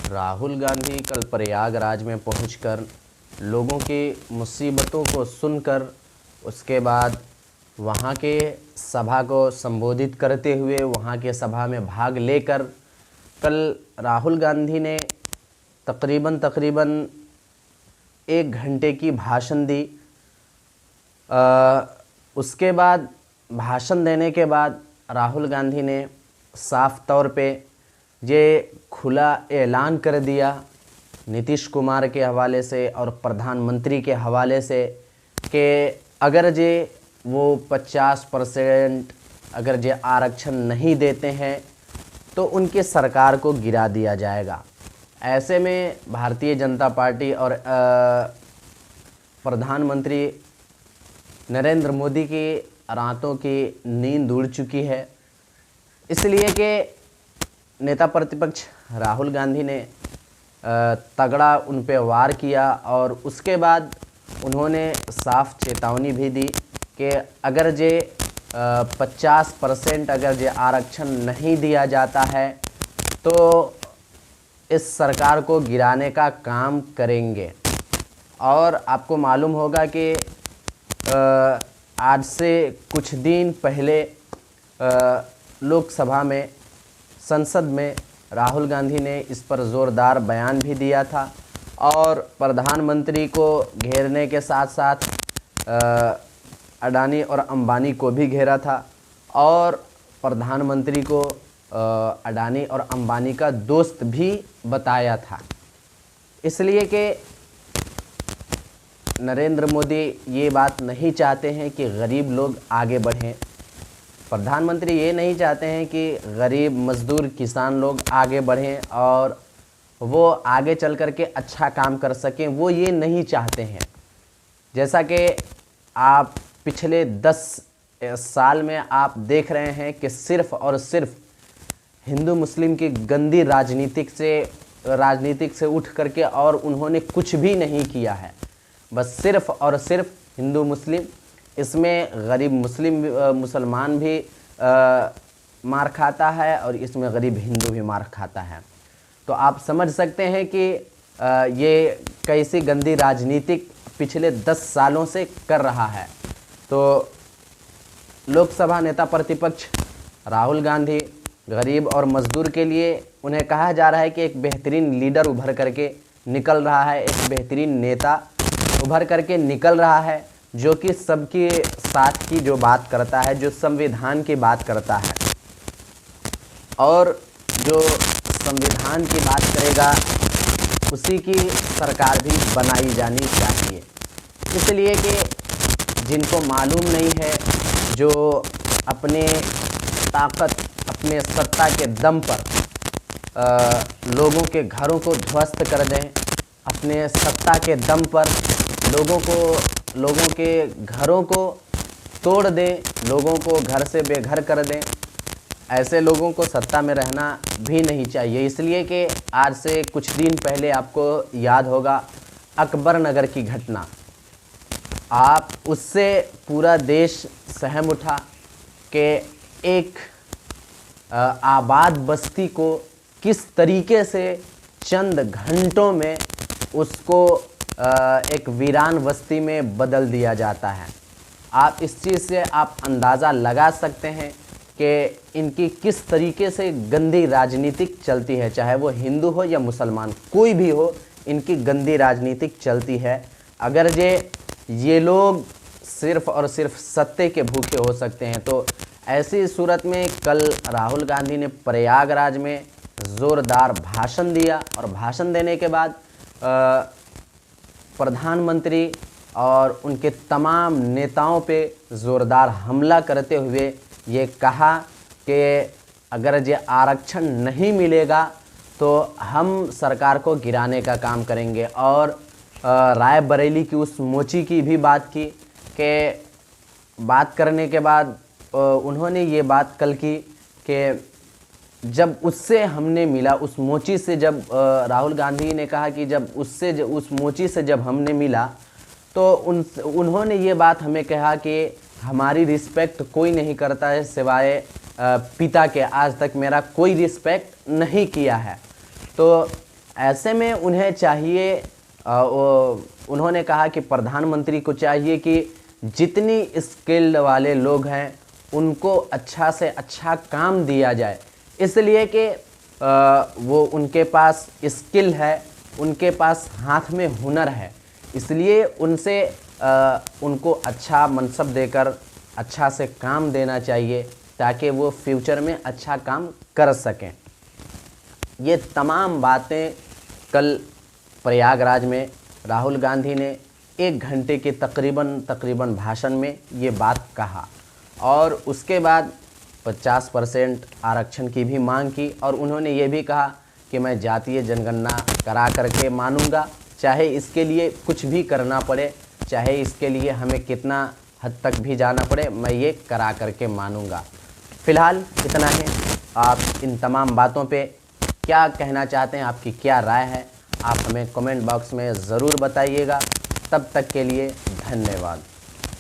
राहुल गांधी कल प्रयागराज में पहुंचकर लोगों की मुसीबतों को सुनकर उसके बाद वहां के सभा को संबोधित करते हुए वहां के सभा में भाग लेकर कल राहुल गांधी ने तकरीबन 1 घंटे की भाषण दी। उसके बाद भाषण देने के बाद राहुल गांधी ने साफ तौर पे ये खुला ऐलान कर दिया नीतीश कुमार के हवाले से और प्रधानमंत्री के हवाले से कि अगर जे वो 50% अगर जे आरक्षण नहीं देते हैं तो उनके सरकार को गिरा दिया जाएगा। ऐसे में भारतीय जनता पार्टी और प्रधानमंत्री नरेंद्र मोदी की रातों की नींद उड़ चुकी है, इसलिए कि नेता प्रतिपक्ष राहुल गांधी ने तगड़ा उन पे वार किया और उसके बाद उन्होंने साफ चेतावनी भी दी कि अगर जे 50% अगर जे आरक्षण नहीं दिया जाता है तो इस सरकार को गिराने का काम करेंगे। और आपको मालूम होगा कि आज से कुछ दिन पहले लोकसभा में संसद में राहुल गांधी ने इस पर ज़ोरदार बयान भी दिया था और प्रधानमंत्री को घेरने के साथ साथ अडानी और अंबानी को भी घेरा था और प्रधानमंत्री को अडानी और अंबानी का दोस्त भी बताया था। इसलिए कि नरेंद्र मोदी ये बात नहीं चाहते हैं कि गरीब लोग आगे बढ़ें, प्रधानमंत्री ये नहीं चाहते हैं कि गरीब मजदूर किसान लोग आगे बढ़ें और वो आगे चल कर के अच्छा काम कर सकें, वो ये नहीं चाहते हैं। जैसा कि आप पिछले 10 साल में आप देख रहे हैं कि सिर्फ़ और सिर्फ हिंदू मुस्लिम की गंदी राजनीतिक से उठ करके और उन्होंने कुछ भी नहीं किया है। बस सिर्फ़ और सिर्फ हिंदू मुस्लिम, इसमें गरीब मुसलमान भी मार खाता है और इसमें गरीब हिंदू भी मार खाता है। तो आप समझ सकते हैं कि ये कैसी गंदी राजनीतिक पिछले 10 सालों से कर रहा है। तो लोकसभा नेता प्रतिपक्ष राहुल गांधी गरीब और मजदूर के लिए उन्हें कहा जा रहा है कि एक बेहतरीन लीडर उभर करके निकल रहा है, एक बेहतरीन नेता उभर करके निकल रहा है जो कि सबके साथ की जो बात करता है, जो संविधान की बात करता है और जो संविधान की बात करेगा उसी की सरकार भी बनाई जानी चाहिए। इसलिए कि जिनको मालूम नहीं है, जो अपने ताकत अपने सत्ता के दम पर लोगों के घरों को ध्वस्त कर दें, अपने सत्ता के दम पर लोगों के घरों को तोड़ दें, लोगों को घर से बेघर कर दें, ऐसे लोगों को सत्ता में रहना भी नहीं चाहिए। इसलिए कि आज से कुछ दिन पहले आपको याद होगा अकबर नगर की घटना, आप उससे पूरा देश सहम उठा कि एक आबाद बस्ती को किस तरीके से चंद घंटों में उसको एक वीरान बस्ती में बदल दिया जाता है। आप इस चीज़ से आप अंदाज़ा लगा सकते हैं कि इनकी किस तरीके से गंदी राजनीतिक चलती है, चाहे वो हिंदू हो या मुसलमान, कोई भी हो, इनकी गंदी राजनीतिक चलती है। अगर ये लोग सिर्फ़ और सिर्फ सत्ते के भूखे हो सकते हैं तो ऐसी सूरत में कल राहुल गांधी ने प्रयागराज में ज़ोरदार भाषण दिया और भाषण देने के बाद प्रधानमंत्री और उनके तमाम नेताओं पे ज़ोरदार हमला करते हुए ये कहा कि अगर ये आरक्षण नहीं मिलेगा तो हम सरकार को गिराने का काम करेंगे। और रायबरेली की उस मोची की भी बात की कि बात करने के बाद उन्होंने ये बात कल की कि जब उससे हमने मिला, उस मोची से जब राहुल गांधी ने कहा कि जब उस मोची से जब हमने मिला तो उन्होंने ये बात हमें कहा कि हमारी रिस्पेक्ट कोई नहीं करता है सिवाय पिता के, आज तक मेरा कोई रिस्पेक्ट नहीं किया है। तो ऐसे में उन्हें चाहिए उन्होंने कहा कि प्रधानमंत्री को चाहिए कि जितनी स्किल्ड वाले लोग हैं उनको अच्छा से अच्छा काम दिया जाए, इसलिए कि वो उनके पास स्किल है, उनके पास हाथ में हुनर है, इसलिए उनसे उनको अच्छा मनसब देकर अच्छा से काम देना चाहिए ताकि वो फ्यूचर में अच्छा काम कर सकें। ये तमाम बातें कल प्रयागराज में राहुल गांधी ने 1 घंटे के तकरीबन भाषण में ये बात कहा और उसके बाद 50% आरक्षण की भी मांग की और उन्होंने ये भी कहा कि मैं जातीय जनगणना करा करके मानूंगा, चाहे इसके लिए कुछ भी करना पड़े, चाहे इसके लिए हमें कितना हद तक भी जाना पड़े, मैं ये करा करके मानूंगा। फ़िलहाल इतना है। आप इन तमाम बातों पे क्या कहना चाहते हैं, आपकी क्या राय है, आप हमें कमेंट बॉक्स में ज़रूर बताइएगा। तब तक के लिए धन्यवाद।